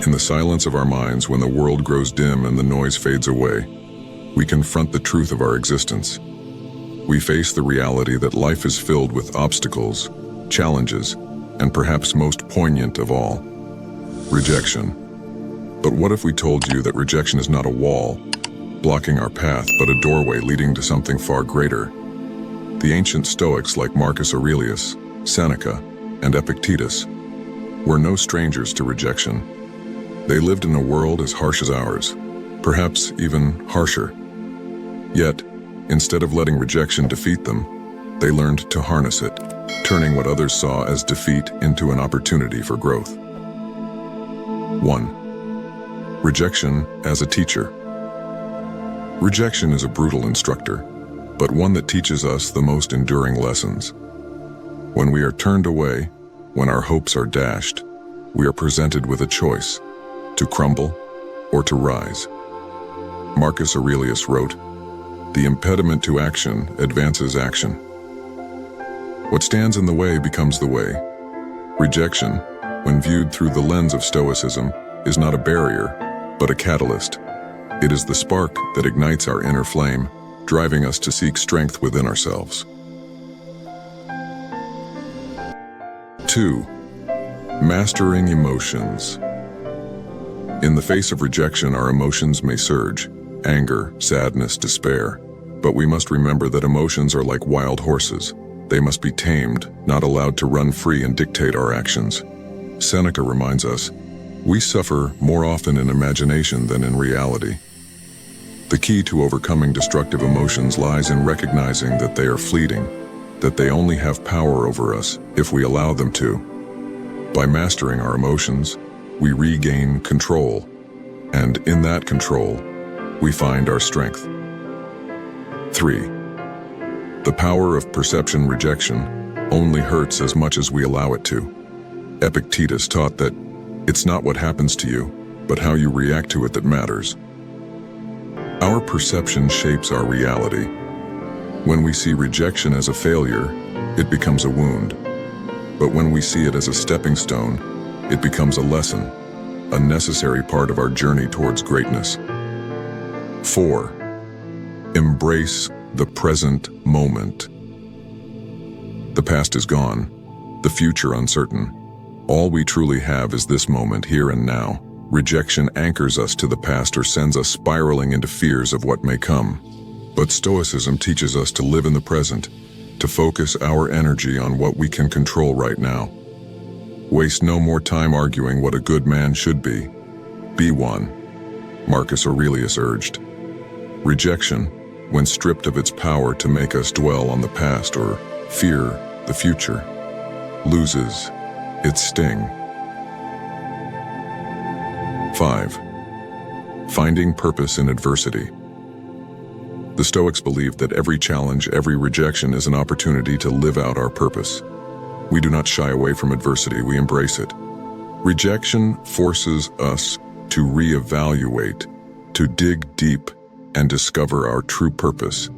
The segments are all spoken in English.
In the silence of our minds, when the world grows dim and the noise fades away, we confront the truth of our existence. We face the reality that life is filled with obstacles, challenges, and perhaps most poignant of all, rejection. But what if we told you that rejection is not a wall blocking our path, but a doorway leading to something far greater? The ancient Stoics like Marcus Aurelius, Seneca, and Epictetus were no strangers to rejection. They lived in a world as harsh as ours, perhaps even harsher. Yet, instead of letting rejection defeat them, they learned to harness it, turning what others saw as defeat into an opportunity for growth. 1. Rejection as a teacher. Rejection is a brutal instructor, but one that teaches us the most enduring lessons. When we are turned away, when our hopes are dashed, we are presented with a choice: to crumble or to rise. Marcus Aurelius wrote, "The impediment to action advances action." What stands in the way becomes the way. Rejection, when viewed through the lens of Stoicism, is not a barrier, but a catalyst. It is the spark that ignites our inner flame, driving us to seek strength within ourselves. 2. Mastering emotions. In the face of rejection, our emotions may surge: anger, sadness, despair. But we must remember that emotions are like wild horses. They must be tamed, not allowed to run free and dictate our actions. Seneca reminds us, "We suffer more often in imagination than in reality." The key to overcoming destructive emotions lies in recognizing that they are fleeting, that they only have power over us if we allow them to. By mastering our emotions, we regain control, and in that control, we find our strength. 3. The power of perception. Rejection only hurts as much as we allow it to. Epictetus taught that it's not what happens to you, but how you react to it that matters. Our perception shapes our reality. When we see rejection as a failure, it becomes a wound. But when we see it as a stepping stone, it becomes a lesson, a necessary part of our journey towards greatness. 4. Embrace the present moment. The past is gone, the future uncertain. All we truly have is this moment, here and now. Rejection anchors us to the past or sends us spiraling into fears of what may come. But Stoicism teaches us to live in the present, to focus our energy on what we can control right now. Waste no more time arguing what a good man should be. Be one, Marcus Aurelius urged. Rejection, when stripped of its power to make us dwell on the past or fear the future, loses its sting. 5. Finding purpose in adversity. The Stoics believed that every challenge, every rejection is an opportunity to live out our purpose. We do not shy away from adversity, we embrace it. Rejection forces us to reevaluate, to dig deep and discover our true purpose.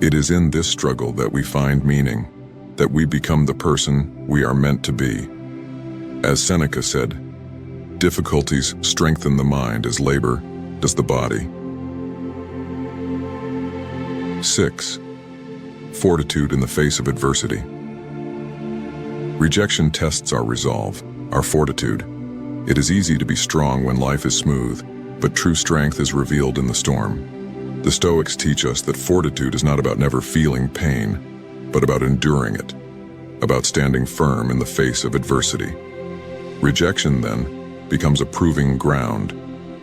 It is in this struggle that we find meaning, that we become the person we are meant to be. As Seneca said, "Difficulties strengthen the mind as labor does the body." 6. Fortitude in the face of adversity. Rejection tests our resolve, our fortitude. It is easy to be strong when life is smooth, but true strength is revealed in the storm. The Stoics teach us that fortitude is not about never feeling pain, but about enduring it, about standing firm in the face of adversity. Rejection, then, becomes a proving ground,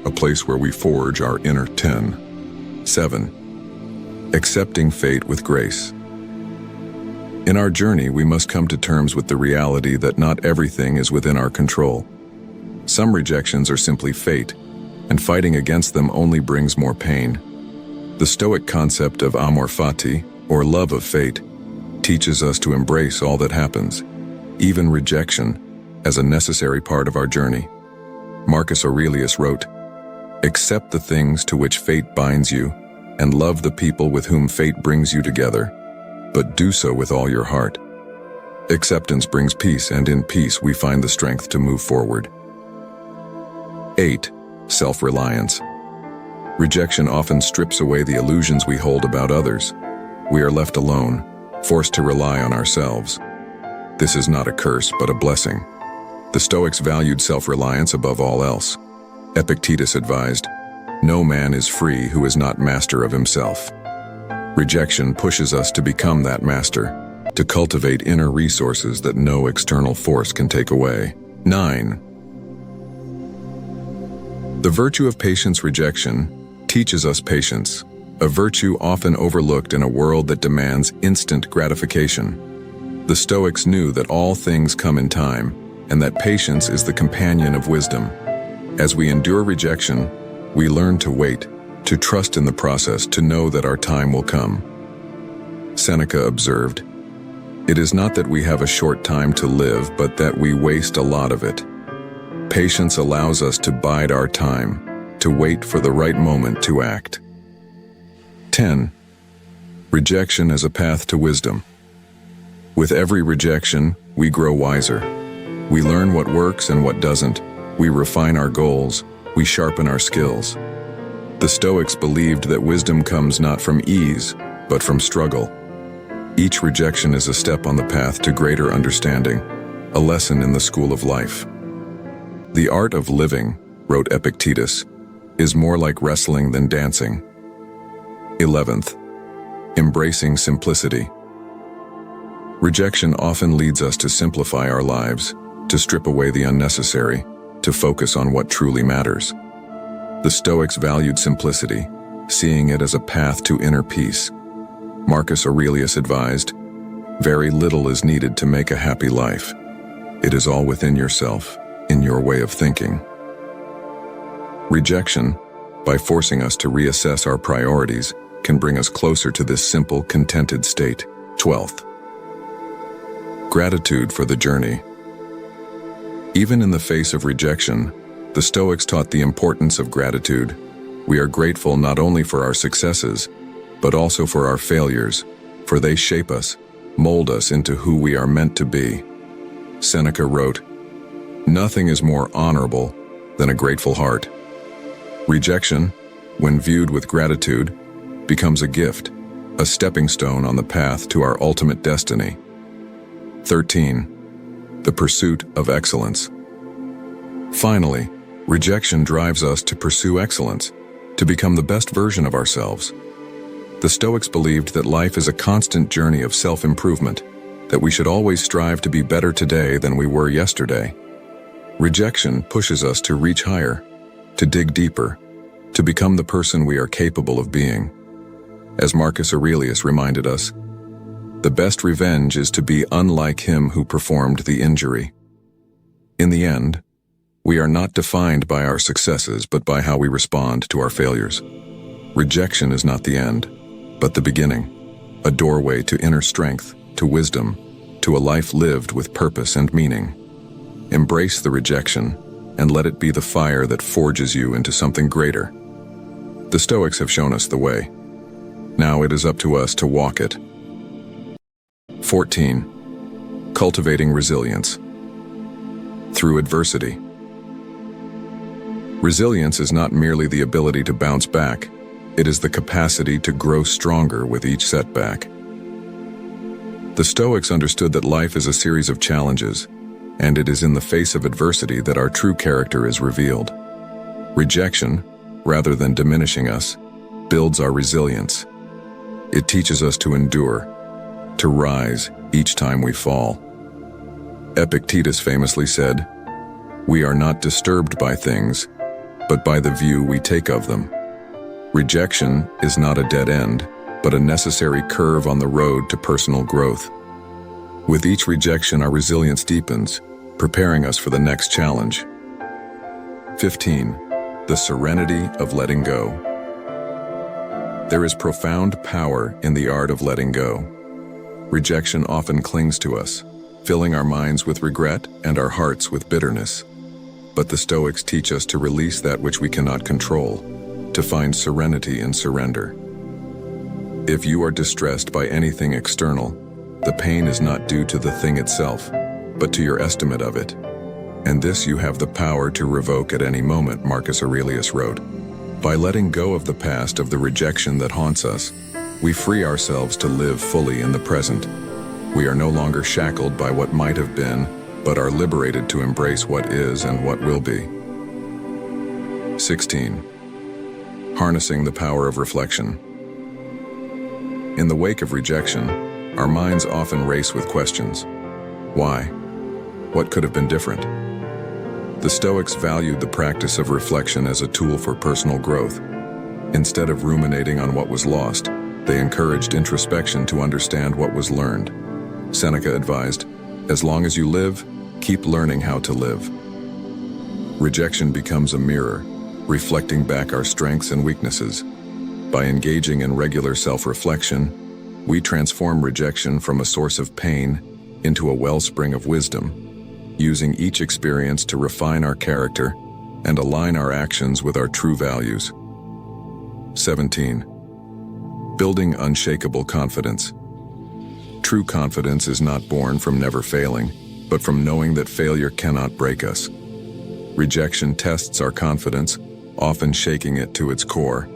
a place where we forge our inner 10. 7. Accepting fate with grace. In our journey, we must come to terms with the reality that not everything is within our control. Some rejections are simply fate, and fighting against them only brings more pain. The Stoic concept of amor fati, or love of fate, teaches us to embrace all that happens, even rejection, as a necessary part of our journey. Marcus Aurelius wrote, "Accept the things to which fate binds you, and love the people with whom fate brings you together, but do so with all your heart." Acceptance brings peace, and in peace we find the strength to move forward. 8. Self-reliance. Rejection often strips away the illusions we hold about others. We are left alone, forced to rely on ourselves. This is not a curse, but a blessing. The Stoics valued self-reliance above all else. Epictetus advised, "No man is free who is not master of himself." Rejection pushes us to become that master, to cultivate inner resources that no external force can take away. 9. The virtue of patience. Rejection teaches us patience, a virtue often overlooked in a world that demands instant gratification. The Stoics knew that all things come in time, and that patience is the companion of wisdom. As we endure rejection, we learn to wait, to trust in the process, to know that our time will come. Seneca observed, "It is not that we have a short time to live, but that we waste a lot of it." Patience allows us to bide our time, to wait for the right moment to act. 10. Rejection as a path to wisdom. With every rejection, we grow wiser. We learn what works and what doesn't. We refine our goals. We sharpen our skills. The Stoics believed that wisdom comes not from ease, but from struggle. Each rejection is a step on the path to greater understanding, a lesson in the school of life. "The art of living," wrote Epictetus, "is more like wrestling than dancing." 11th. Embracing simplicity. Rejection often leads us to simplify our lives, to strip away the unnecessary, to focus on what truly matters. The Stoics valued simplicity, seeing it as a path to inner peace. Marcus Aurelius advised, "Very little is needed to make a happy life. It is all within yourself, in your way of thinking." Rejection, by forcing us to reassess our priorities, can bring us closer to this simple, contented state. 12th. Gratitude for the journey. Even in the face of rejection, the Stoics taught the importance of gratitude. We are grateful not only for our successes, but also for our failures, for they shape us, mold us into who we are meant to be. Seneca wrote, "Nothing is more honorable than a grateful heart." Rejection, when viewed with gratitude, becomes a gift, a stepping stone on the path to our ultimate destiny. 13. The pursuit of excellence. Finally, rejection drives us to pursue excellence, to become the best version of ourselves. The Stoics believed that life is a constant journey of self-improvement, that we should always strive to be better today than we were yesterday. Rejection pushes us to reach higher, to dig deeper, to become the person we are capable of being. As Marcus Aurelius reminded us, "The best revenge is to be unlike him who performed the injury." In the end, we are not defined by our successes, but by how we respond to our failures. Rejection is not the end, but the beginning, a doorway to inner strength, to wisdom, to a life lived with purpose and meaning. Embrace the rejection, and let it be the fire that forges you into something greater. The Stoics have shown us the way. Now it is up to us to walk it. 14. Cultivating resilience. Through adversity. Resilience is not merely the ability to bounce back, it is the capacity to grow stronger with each setback. The Stoics understood that life is a series of challenges, and it is in the face of adversity that our true character is revealed. Rejection, rather than diminishing us, builds our resilience. It teaches us to endure, to rise each time we fall. Epictetus famously said, "We are not disturbed by things, but by the view we take of them." Rejection is not a dead end, but a necessary curve on the road to personal growth. With each rejection, our resilience deepens, preparing us for the next challenge. 15. The serenity of letting go. There is profound power in the art of letting go. Rejection often clings to us, filling our minds with regret and our hearts with bitterness. But the Stoics teach us to release that which we cannot control, to find serenity in surrender. If you are distressed by anything external, the pain is not due to the thing itself, but to your estimate of it. And this you have the power to revoke at any moment, Marcus Aurelius wrote. By letting go of the past, of the rejection that haunts us, we free ourselves to live fully in the present. We are no longer shackled by what might have been, but are liberated to embrace what is and what will be. 16. Harnessing the power of reflection. In the wake of rejection, our minds often race with questions. Why? What could have been different? The Stoics valued the practice of reflection as a tool for personal growth. Instead of ruminating on what was lost, they encouraged introspection to understand what was learned. Seneca advised, "As long as you live, keep learning how to live." Rejection becomes a mirror, reflecting back our strengths and weaknesses. By engaging in regular self-reflection, we transform rejection from a source of pain into a wellspring of wisdom, using each experience to refine our character and align our actions with our true values. 17. Building unshakable confidence. True confidence is not born from never failing, but from knowing that failure cannot break us. Rejection tests our confidence, often shaking it to its core.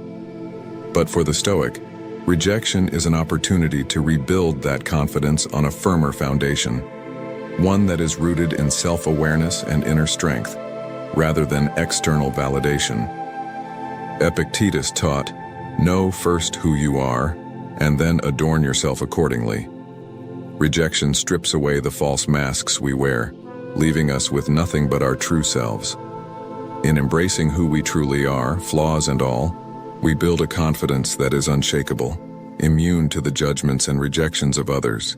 But for the Stoic, rejection is an opportunity to rebuild that confidence on a firmer foundation, one that is rooted in self-awareness and inner strength, rather than external validation. Epictetus taught, "Know first who you are, and then adorn yourself accordingly." Rejection strips away the false masks we wear, leaving us with nothing but our true selves. In embracing who we truly are, flaws and all, we build a confidence that is unshakable, immune to the judgments and rejections of others.